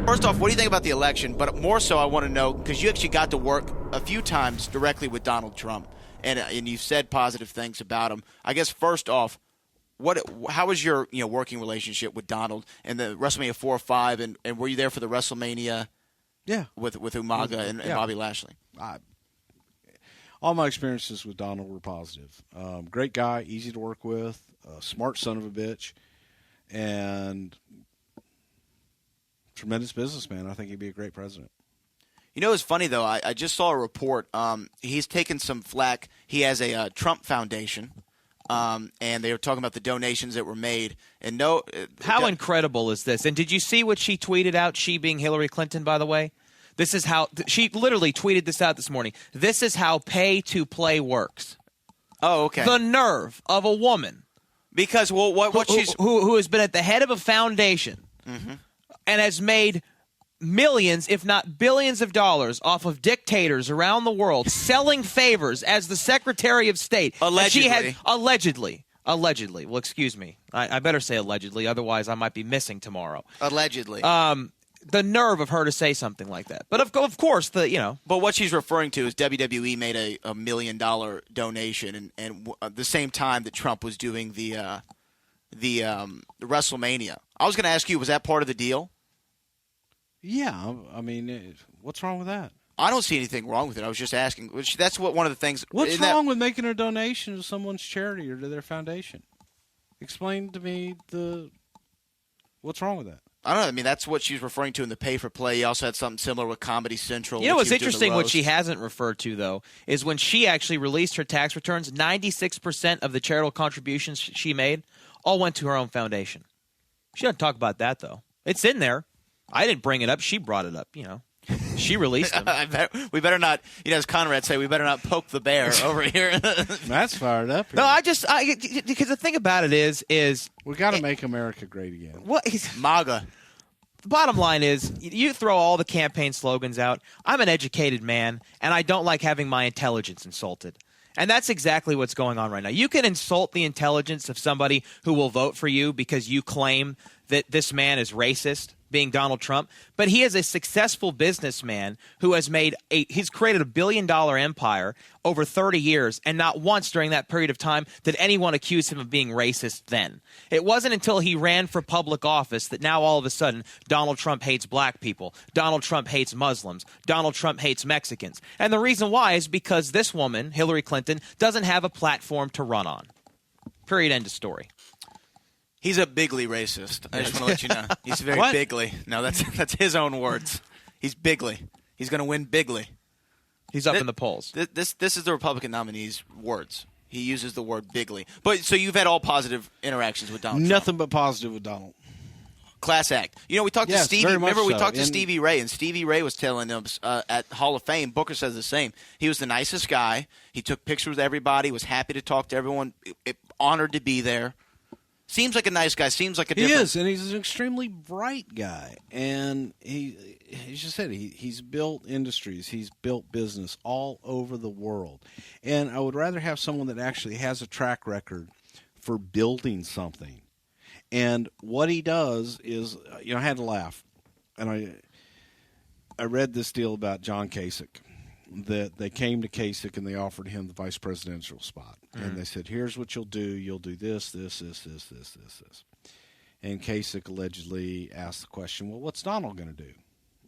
First off, what do you think about the election? But more so, I want to know, because you actually got to work a few times directly with Donald Trump, and you've said positive things about him. I guess first off, how was your working relationship with Donald and the WrestleMania 4 or 5, and were you there for the WrestleMania? Yeah, with Umaga and Bobby Lashley. All my experiences with Donald were positive. Great guy, easy to work with, smart son of a bitch, and tremendous businessman. I think he'd be a great president. It's funny, though. I just saw a report. He's taken some flack. He has a Trump Foundation, and they were talking about the donations that were made. And how incredible is this? And did you see what she tweeted out, she being Hillary Clinton, by the way? This is how – she literally tweeted this out this morning. This is how pay-to-play works. Oh, okay. The nerve of a woman. Because, well, what she's – who has been at the head of a foundation and has made millions, if not billions of dollars off of dictators around the world selling favors as the Secretary of State. Allegedly. Allegedly. Well, excuse me. I better say allegedly, otherwise I might be missing tomorrow. Allegedly. The nerve of her to say something like that. But of course, But what she's referring to is WWE made a $1 million donation, and the same time that Trump was doing the WrestleMania. I was going to ask you, was that part of the deal? Yeah, I mean, what's wrong with that? I don't see anything wrong with it. I was just asking. That's one of the things. What's wrong with making a donation to someone's charity or to their foundation? Explain to me what's wrong with that. I don't know. I mean, that's what she's referring to in the pay-for-play. You also had something similar with Comedy Central. You know what's interesting, what she hasn't referred to, though, is when she actually released her tax returns, 96% of the charitable contributions she made all went to her own foundation. She doesn't talk about that, though. It's in there. I didn't bring it up. She brought it up, She released them. We better not, as Conrad say, we better not poke the bear over here. That's fired up here. No, because the thing about it is we got to make America great again. MAGA. The bottom line is, you throw all the campaign slogans out. I'm an educated man, and I don't like having my intelligence insulted. And that's exactly what's going on right now. You can insult the intelligence of somebody who will vote for you because you claim that this man is racist, being Donald Trump, but he is a successful businessman who has he's created $1 billion empire over 30 years, and not once during that period of time did anyone accuse him of being racist then. It wasn't until he ran for public office that now all of a sudden Donald Trump hates black people, Donald Trump hates Muslims, Donald Trump hates Mexicans. And the reason why is because this woman, Hillary Clinton, doesn't have a platform to run on. Period, end of story. He's a bigly racist. I just want to let you know. He's very bigly. No, that's his own words. He's bigly. He's going to win bigly. He's up in the polls. This is the Republican nominee's words. He uses the word bigly. But so you've had all positive interactions with Donald Trump. Nothing but positive with Donald. Class act. We talked to Stevie. Remember, we talked to And Stevie Ray, and Stevie Ray was telling us at Hall of Fame, Booker says the same. He was the nicest guy. He took pictures with everybody, was happy to talk to everyone, honored to be there. Seems like a nice guy. Seems like a different... He is, and he's an extremely bright guy. And he just said he's built industries. He's built business all over the world. And I would rather have someone that actually has a track record for building something. And what he does is, I had to laugh. And I read this deal about John Kasich, that they came to Kasich and they offered him the vice presidential spot. And they said, here's what you'll do. You'll do this. And Kasich allegedly asked the question, well, what's Donald going to do?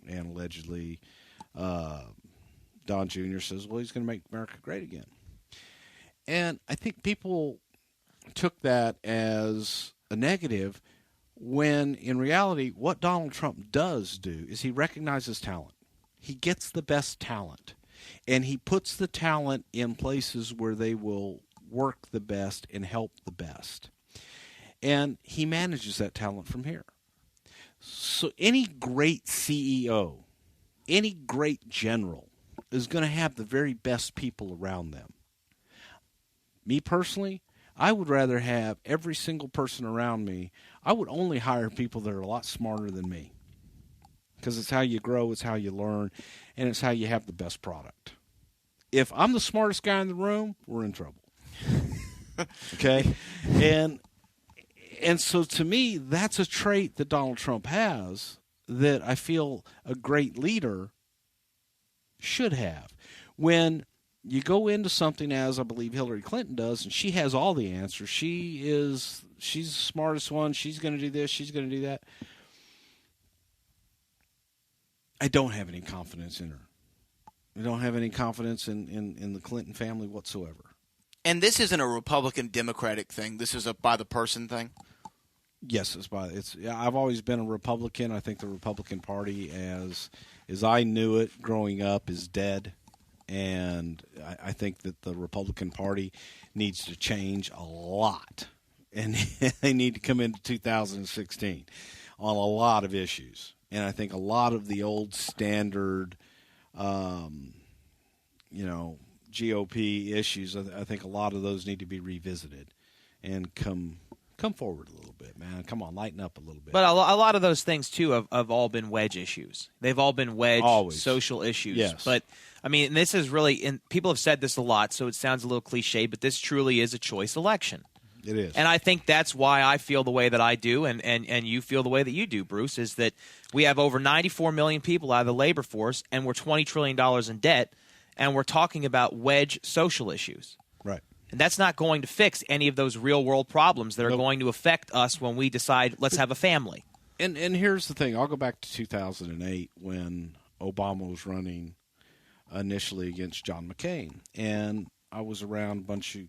And allegedly Don Jr. says, well, he's going to make America great again. And I think people took that as a negative when, in reality, what Donald Trump does do is he recognizes talent. He gets the best talent. And he puts the talent in places where they will work the best and help the best. And he manages that talent from here. So any great CEO, any great general is going to have the very best people around them. Me personally, I would rather have every single person around me. I would only hire people that are a lot smarter than me. Because it's how you grow, it's how you learn, and it's how you have the best product. If I'm the smartest guy in the room, we're in trouble. Okay? And so to me, that's a trait that Donald Trump has that I feel a great leader should have. When you go into something, as I believe Hillary Clinton does, and she has all the answers. She's the smartest one. She's going to do this. She's going to do that. I don't have any confidence in her. I don't have any confidence in the Clinton family whatsoever. And this isn't a Republican-Democratic thing. This is a by-the-person thing? Yes, I've always been a Republican. I think the Republican Party, as I knew it growing up, is dead. And I think that the Republican Party needs to change a lot. And they need to come into 2016 on a lot of issues. And I think a lot of the old standard, GOP issues, I think a lot of those need to be revisited and come forward a little bit, man. Come on, lighten up a little bit. But a lot of those things, too, have all been wedge issues. They've all been wedge social issues. Yes. But, I mean, this is really – and people have said this a lot, so it sounds a little cliche, but this truly is a choice election. It is. And I think that's why I feel the way that I do and you feel the way that you do, Bruce, is that we have over 94 million people out of the labor force, and we're $20 trillion in debt, and we're talking about wedge social issues. Right. And that's not going to fix any of those real-world problems that are going to affect us when we decide, let's have a family. And here's the thing. I'll go back to 2008 when Obama was running initially against John McCain. And I was around a bunch of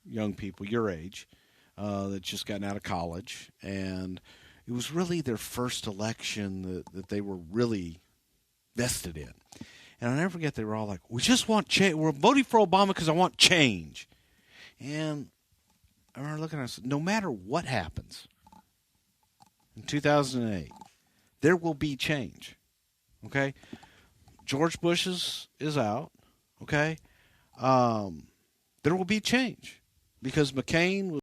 young people your age that just gotten out of college. And it was really their first election that they were really vested in. And I'll never forget, they were all like, we just want change. We're voting for Obama because I want change. And I remember looking at us, no matter what happens in 2008, there will be change. Okay? George Bush is out. Okay? There will be change because McCain was